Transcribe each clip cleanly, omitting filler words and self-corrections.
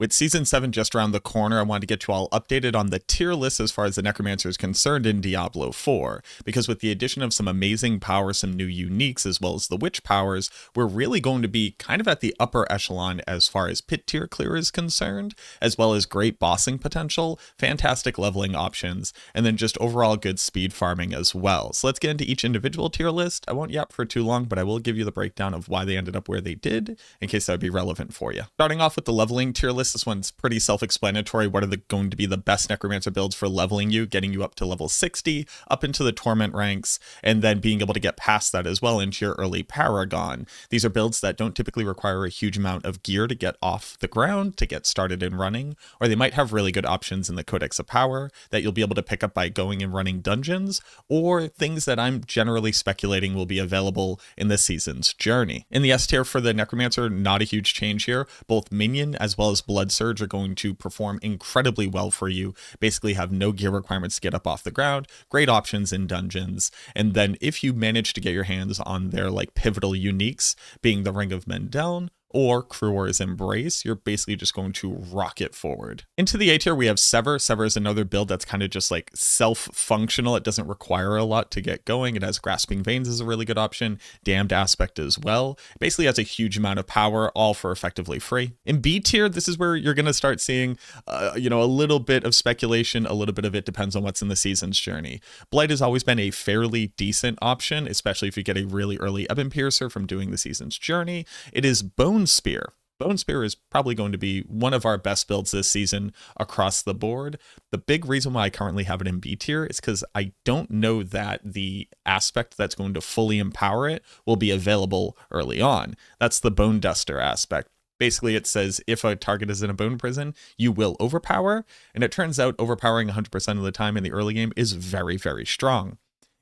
With Season 7 just around the corner, I wanted to get you all updated on the tier list as far as the Necromancer is concerned in Diablo 4, because with the addition of some amazing power, some new uniques, as well as the witch powers, we're really going to be kind of at the upper echelon as far as pit tier clear is concerned, as well as great bossing potential, fantastic leveling options, and then just overall good speed farming as well. So let's get into each individual tier list. I won't yap for too long, but I will give you the breakdown of why they ended up where they did, in case that would be relevant for you. Starting off with the leveling tier list, this one's pretty self-explanatory. What are going to be the best Necromancer builds for leveling you, getting you up to level 60, up into the Torment ranks, and then being able to get past that as well into your early Paragon. These are builds that don't typically require a huge amount of gear to get off the ground, to get started and running, or they might have really good options in the Codex of Power that you'll be able to pick up by going and running dungeons, or things that I'm generally speculating will be available in this season's journey. In the S tier for the Necromancer, not a huge change here. Both Minion as well as Blood Surge are going to perform incredibly well for you. Basically have no gear requirements to get up off the ground, great options in dungeons, and then if you manage to get your hands on their like pivotal uniques, being the Ring of Mendeln or Kruor's Embrace, you're basically just going to rocket forward. Into the A tier, we have Sever. Sever is another build that's kind of just like self-functional. It doesn't require a lot to get going. It has Grasping Veins as a really good option, Damned Aspect as well. It basically has a huge amount of power, all for effectively free. In B tier, this is where you're going to start seeing, a little bit of speculation. A little bit of it depends on what's in the season's journey. Blight has always been a fairly decent option, especially if you get a really early Ebon Piercer from doing the season's journey. It is Bone Spear. Bone Spear is probably going to be one of our best builds this season across the board. The big reason why I currently have it in B tier is because I don't know that the aspect that's going to fully empower it will be available early on. That's the Bone Duster aspect. Basically, it says if a target is in a bone prison, you will overpower, and it turns out overpowering 100% of the time in the early game is very, very strong.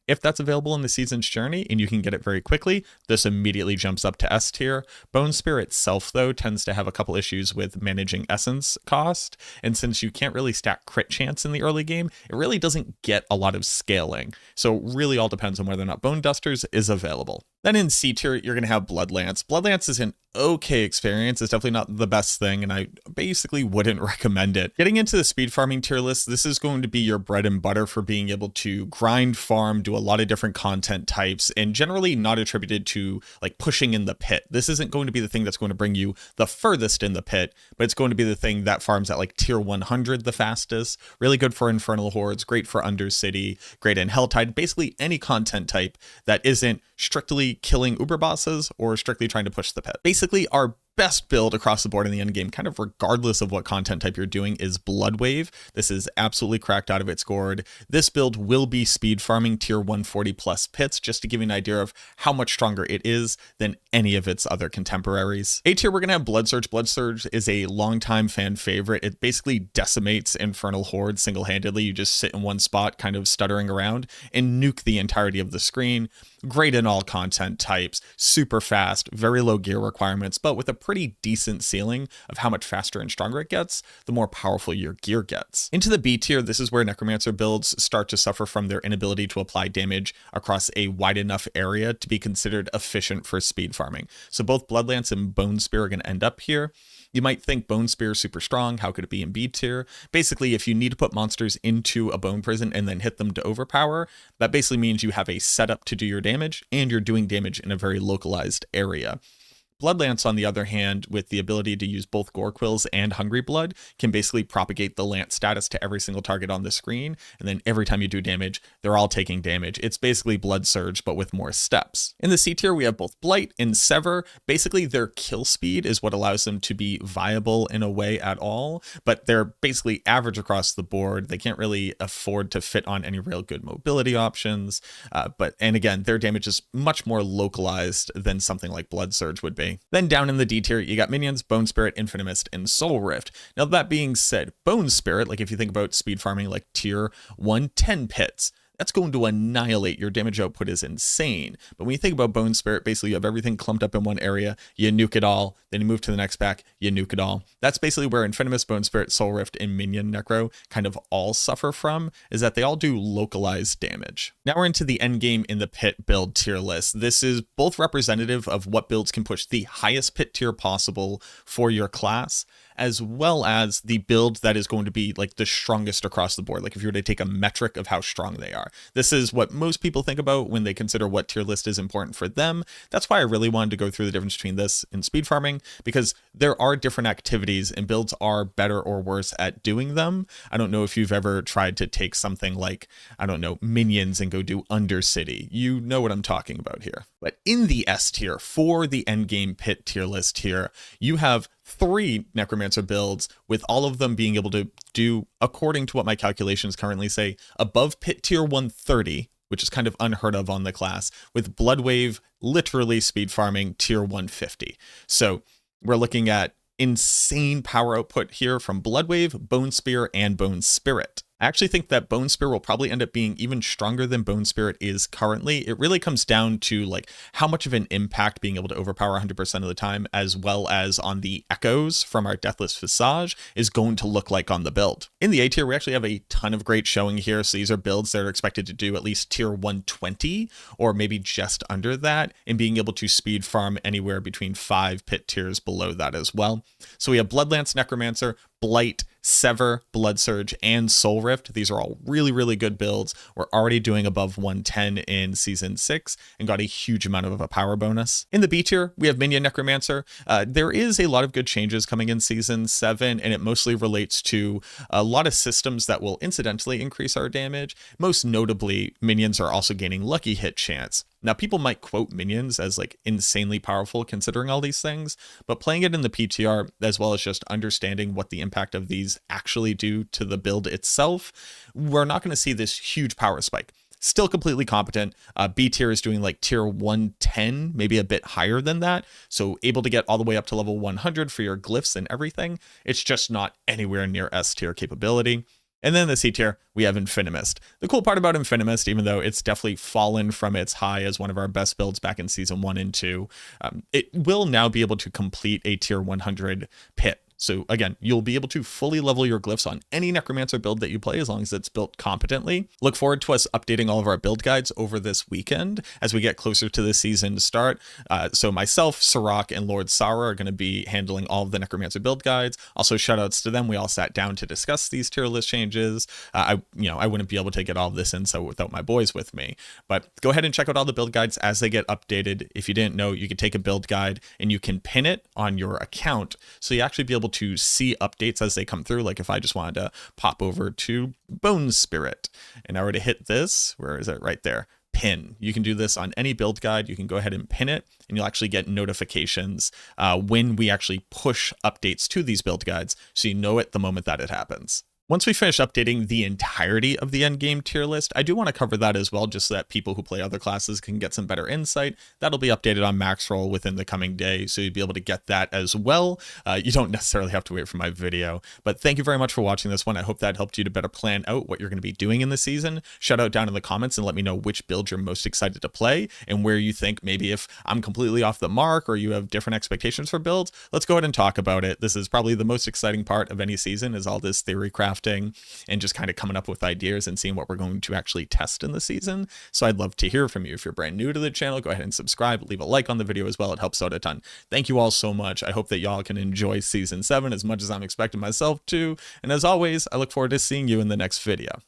If that's available in the season's journey and you can get it very quickly, this immediately jumps up to S tier. Bone Spear itself, though, tends to have a couple issues with managing essence cost, and since you can't really stack crit chance in the early game, it really doesn't get a lot of scaling. So really all depends on whether or not Bone Dusters is available. Then in C tier, you're going to have Bloodlance. Bloodlance is an okay experience. It's definitely not the best thing, and I basically wouldn't recommend it. Getting into the speed farming tier list, this is going to be your bread and butter for being able to grind, farm, do a lot of different content types, and generally not attributed to like pushing in the pit. This isn't going to be the thing that's going to bring you the furthest in the pit, but it's going to be the thing that farms at like tier 100 the fastest. Really good for Infernal Hordes, great for Undercity, great in Helltide, basically any content type that isn't strictly killing uber bosses or strictly trying to push the pit. Basically, our best build across the board in the end game, kind of regardless of what content type you're doing, is Bloodwave. This is absolutely cracked out of its gourd. This build will be speed farming tier 140 plus pits, just to give you an idea of how much stronger it is than any of its other contemporaries. A tier, we're going to have Blood Surge. Blood Surge is a longtime fan favorite. It basically decimates Infernal Horde single-handedly. You just sit in one spot, kind of stuttering around, and nuke the entirety of the screen. Great in all content types, super fast, very low gear requirements, but with a pretty decent ceiling of how much faster and stronger it gets, the more powerful your gear gets. Into the B tier, this is where Necromancer builds start to suffer from their inability to apply damage across a wide enough area to be considered efficient for speed farming. So both Bloodlance and Bone Spear are going to end up here. You might think Bone Spear is super strong. How could it be in B tier? Basically, if you need to put monsters into a bone prison and then hit them to overpower, that basically means you have a setup to do your damage and you're doing damage in a very localized area. Bloodlance, on the other hand, with the ability to use both Gore Quills and Hungry Blood, can basically propagate the Lance status to every single target on the screen, and then every time you do damage, they're all taking damage. It's basically Blood Surge, but with more steps. In the C tier, we have both Blight and Sever. Basically, their kill speed is what allows them to be viable in a way at all, but they're basically average across the board. They can't really afford to fit on any real good mobility options, and again, their damage is much more localized than something like Blood Surge would be. Then down in the D tier, you got Minions, Bone Spirit, Infamist, and Soul Rift. Now that being said, Bone Spirit, like if you think about speed farming like tier 110 pits, that's going to annihilate. Your damage output is insane. But when you think about Bone Spirit, basically you have everything clumped up in one area, you nuke it all, then you move to the next pack, you nuke it all. That's basically where Infamous, Bone Spirit, Soul Rift, and Minion Necro kind of all suffer from, is that they all do localized damage. Now we're into the Endgame in the pit build tier list. This is both representative of what builds can push the highest pit tier possible for your class, as well as the build that is going to be like the strongest across the board. Like if you were to take a metric of how strong they are, this is what most people think about when they consider what tier list is important for them. That's why I really wanted to go through the difference between this and speed farming, because there are different activities and builds are better or worse at doing them. I don't know if you've ever tried to take something like, I don't know, minions and go do Undercity. You know what I'm talking about here. But in the S tier, for the endgame pit tier list here, you have 3 Necromancer builds, with all of them being able to do, according to what my calculations currently say, above pit tier 130, which is kind of unheard of on the class, with Bloodwave literally speed farming tier 150. So we're looking at insane power output here from Bloodwave, Bone Spear, and Bone Spirit. I actually think that Bone Spear will probably end up being even stronger than Bone Spirit is currently. It really comes down to like how much of an impact being able to overpower 100% of the time, as well as on the echoes from our Deathless Visage, is going to look like on the build. In the A tier, we actually have a ton of great showing here. So these are builds that are expected to do at least tier 120 or maybe just under that, and being able to speed farm anywhere between 5 pit tiers below that as well. So we have Bloodlance Necromancer, Blight, Sever, Blood Surge, and Soul Rift. These are all really, really good builds. We're already doing above 110 in Season 6 and got a huge amount of a power bonus. In the B tier, we have Minion Necromancer. There is a lot of good changes coming in Season 7, and it mostly relates to a lot of systems that will incidentally increase our damage. Most notably, minions are also gaining lucky hit chance. Now, people might quote minions as like insanely powerful considering all these things, but playing it in the PTR, as well as just understanding what the impact of these actually do to the build itself, we're not going to see this huge power spike. Still completely competent. B tier is doing like tier 110, maybe a bit higher than that. So able to get all the way up to level 100 for your glyphs and everything. It's just not anywhere near S tier capability. And then in the C tier, we have Infinimist. The cool part about Infinimist, even though it's definitely fallen from its high as one of our best builds back in Season 1 and 2, it will now be able to complete a tier 100 pit. So again, you'll be able to fully level your glyphs on any Necromancer build that you play as long as it's built competently. Look forward to us updating all of our build guides over this weekend as we get closer to the season start. So myself, Sirach, and Lord Sara are going to be handling all of the Necromancer build guides. Also, shoutouts to them. We all sat down to discuss these tier list changes. I wouldn't be able to get all of this info without my boys with me. But go ahead and check out all the build guides as they get updated. If you didn't know, you can take a build guide and you can pin it on your account, so you actually be able to see updates as they come through. Like if I just wanted to pop over to Bone Spirit and I were to hit this, where is it? Right there. Pin. You can do this on any build guide. You can go ahead and pin it, and you'll actually get notifications when we actually push updates to these build guides, so you know it the moment that it happens. Once we finish updating the entirety of the endgame tier list, I do want to cover that as well, just so that people who play other classes can get some better insight. That'll be updated on Maxroll within the coming day, so you'll be able to get that as well. You don't necessarily have to wait for my video, but thank you very much for watching this one. I hope that helped you to better plan out what you're going to be doing in the season. Shout out down in the comments and let me know which build you're most excited to play, and where you think maybe if I'm completely off the mark or you have different expectations for builds, let's go ahead and talk about it. This is probably the most exciting part of any season, is all this theory crafting and just kind of coming up with ideas and seeing what we're going to actually test in the season. So I'd love to hear from you. If you're brand new to the channel, go ahead and subscribe, leave a like on the video as well. It helps out a ton. Thank you all so much. I hope that y'all can enjoy Season 7 as much as I'm expecting myself to. And as always, I look forward to seeing you in the next video.